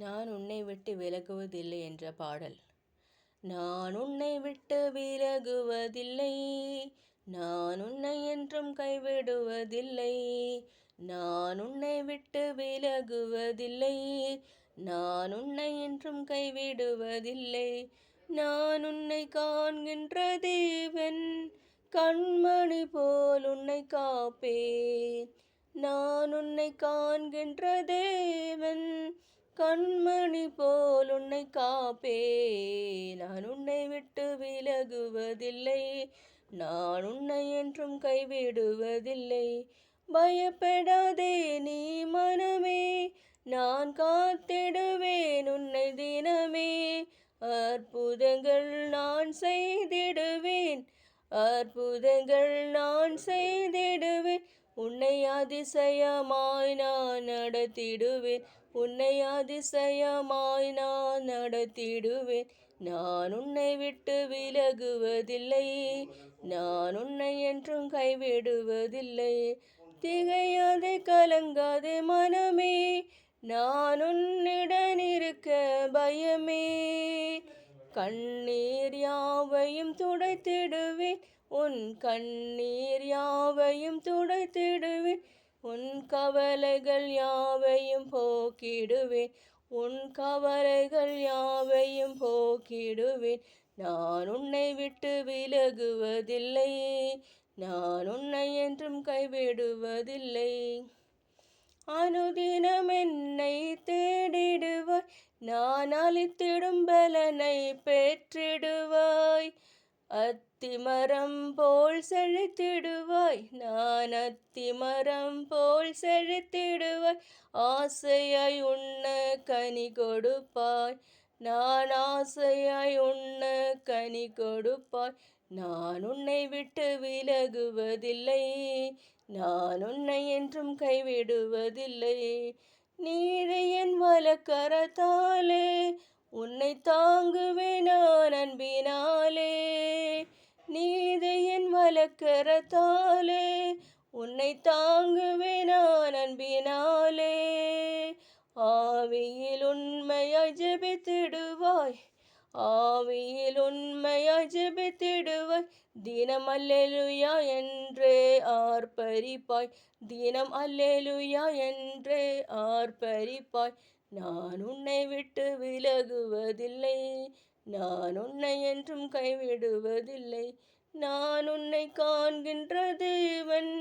நான் உன்னை விட்டு விலகுவதில்லை என்ற பாடல். நான் உன்னை விட்டு விலகுவதில்லை, நான் உன்னை என்றும் கைவிடுவதில்லை. நான் உன்னை விட்டு விலகுவதில்லை, நான் உன்னை என்றும் கைவிடுவதில்லை. நான் உன்னை காண்கின்ற தேவன், கண்மணி போல் உன்னை காப்பேன். நான் உன்னை காண்கின்ற தேவன், கண்மணி போல் உன்னை காப்பேன். நான் உன்னை விட்டு விலகுவதில்லை, நான் உன்னை என்றும் கைவிடுவதில்லை. பயப்படாதே நீ மனமே, நான் காத்திடுவேன் உன்னை தினமே. அற்புதங்கள் நான் செய்திடுவேன், அற்புதங்கள் நான் செய்திடுவேன். உன்னை அதிசயமாய் நான் நடத்திடுவேன், உன்னை அதிசயமாய் நான் நடத்திடுவேன். நான் உன்னை விட்டு விலகுவதில்லை, நான் உன்னை என்றும் கைவிடுவதில்லை. திகையாதே கலங்காதே மனமே, நான் உன்னிடம் இருக்க பயமே. கண்ணீர் யாவையும் துடைத்திடுவேன், உன் கண்ணீர் யாவையும் துடைத்திடுவேன். உன் கவலைகள் யாவையும் போக்கிடுவேன், உன் கவலைகள் யாவையும் போக்கிடுவேன். நான் உன்னை விட்டு விலகுவதில்லை, நான் உன்னை என்றும் கைவிடுவதில்லை. அனுதினம் என்னை தேடிடுவாய், நான் அளித்திடும் பலனை பெற்றிடுவாய். அத்திமரம் போல் செழித்திடுவாய், நான் அத்திமரம் போல் செழித்திடுவாய். ஆசையாய் உண்ண கனி கொடுப்பாய், நான் ஆசையாய் உண்ண கனி கொடுப்பாய். நான் உன்னை விட்டு விலகுவதில்லை, நான் உன்னை என்றும் கைவிடுவதில்லை. நீதியின் வலக்கரத்தாலே உன்னை தாங்குவேன் நான் அன்பினாலே. நீதியின் வலக்கரத்தாலே உன்னை தாங்குவேன் நான் அன்பினாலே. ஆவியில் உண்மையாய் ஜெபித்திடுவாய், ஆவியில் உண்மையாய் ஜெபித்திடுவாய். தினம் அல்லேலூயா என்றே ஆர்ப்பரிப்பாய், தினம் அல்லேலூயா என்றே ஆர்ப்பரிப்பாய். நான் உன்னை விட்டு விலகுவதில்லை, நான் உன்னை என்றும் கைவிடுவதில்லை. நான் உன்னை காண்கின்ற தேவன்,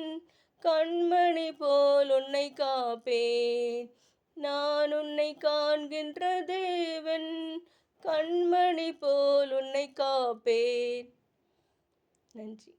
கண்மணி போல் உன்னை காப்பேன். நான் உன்னை காண்கின்ற தேவன், கண்மணி போல் உன்னை காப்பேன். நன்றி.